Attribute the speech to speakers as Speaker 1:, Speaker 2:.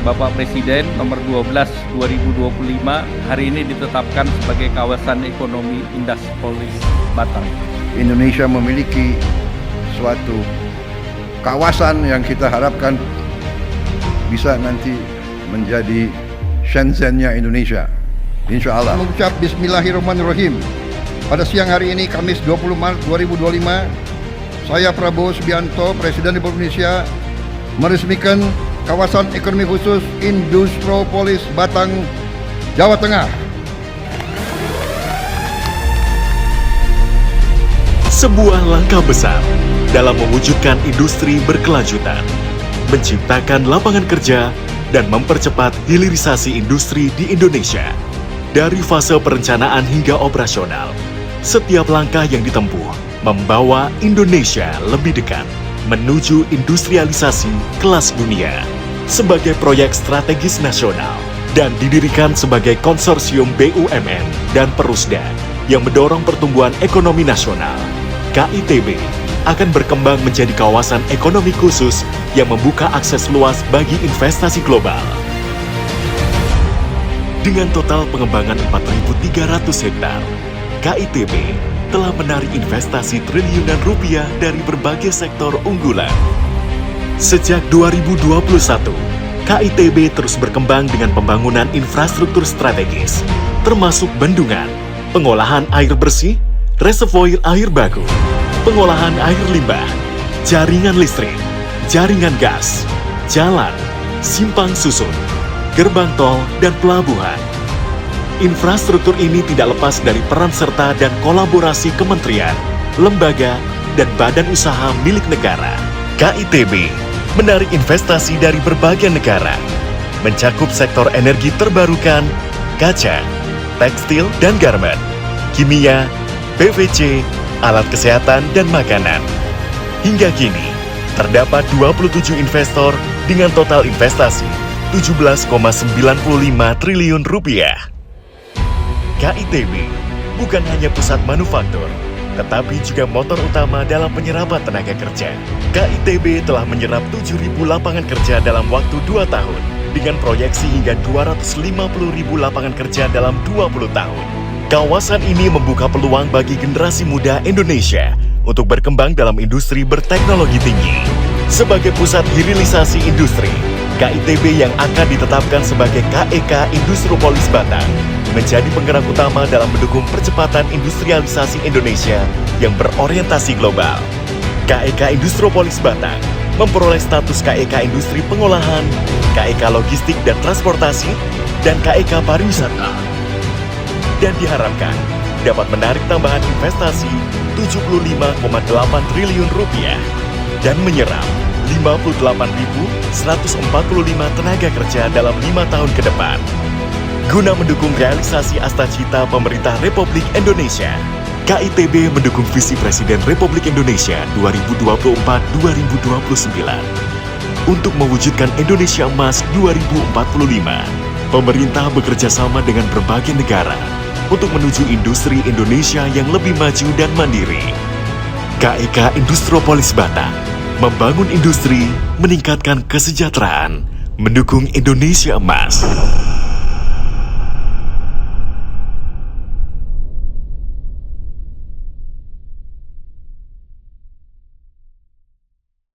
Speaker 1: Bapak Presiden nomor 12 2025 hari ini ditetapkan sebagai kawasan ekonomi Industri Batang.
Speaker 2: Indonesia memiliki suatu kawasan yang kita harapkan bisa nanti menjadi Shenzhen-nya Indonesia, insya Allah. Mengucap Bismillahirrahmanirrahim. Pada siang hari ini, Kamis 20 Maret 2025, saya Prabowo Subianto, Presiden Republik Indonesia, meresmikan kawasan ekonomi khusus Industropolis Batang, Jawa Tengah.
Speaker 3: Sebuah langkah besar dalam mewujudkan industri berkelanjutan, menciptakan lapangan kerja, dan mempercepat hilirisasi industri di Indonesia. Dari fase perencanaan hingga operasional, setiap langkah yang ditempuh membawa Indonesia lebih dekat menuju industrialisasi kelas dunia sebagai proyek strategis nasional dan didirikan sebagai konsorsium BUMN dan Perusda yang mendorong pertumbuhan ekonomi nasional. KITB akan berkembang menjadi kawasan ekonomi khusus yang membuka akses luas bagi investasi global. Dengan total pengembangan 4.300 hektar, KITB telah menarik investasi triliunan rupiah dari berbagai sektor unggulan. Sejak 2021, KITB terus berkembang dengan pembangunan infrastruktur strategis, termasuk bendungan, pengolahan air bersih, reservoir air baku, pengolahan air limbah, jaringan listrik, jaringan gas, jalan, simpang susun, gerbang tol, dan pelabuhan. Infrastruktur ini tidak lepas dari peran serta dan kolaborasi kementerian, lembaga, dan badan usaha milik negara. KITB menarik investasi dari berbagai negara, mencakup sektor energi terbarukan, kaca, tekstil dan garmen, kimia, PVC, alat kesehatan dan makanan. Hingga kini, terdapat 27 investor dengan total investasi 17,95 triliun rupiah. KITB bukan hanya pusat manufaktur, tetapi juga motor utama dalam penyerapan tenaga kerja. KITB telah menyerap 7.000 lapangan kerja dalam waktu 2 tahun, dengan proyeksi hingga 250.000 lapangan kerja dalam 20 tahun. Kawasan ini membuka peluang bagi generasi muda Indonesia untuk berkembang dalam industri berteknologi tinggi. Sebagai pusat hilirisasi industri, KITB yang akan ditetapkan sebagai KEK Industropolis Batang menjadi penggerak utama dalam mendukung percepatan industrialisasi Indonesia yang berorientasi global. KEK Industropolis Batang memperoleh status KEK Industri Pengolahan, KEK Logistik dan Transportasi, dan KEK Pariwisata. Dan diharapkan dapat menarik tambahan investasi 75,8 triliun rupiah dan menyerap 58.145 tenaga kerja dalam 5 tahun ke depan. Guna mendukung realisasi Astacita Pemerintah Republik Indonesia, KITB mendukung visi Presiden Republik Indonesia 2024-2029. Untuk mewujudkan Indonesia Emas 2045, pemerintah bekerja sama dengan berbagai negara untuk menuju industri Indonesia yang lebih maju dan mandiri. KEK Industropolis Batang membangun industri, meningkatkan kesejahteraan, mendukung Indonesia Emas.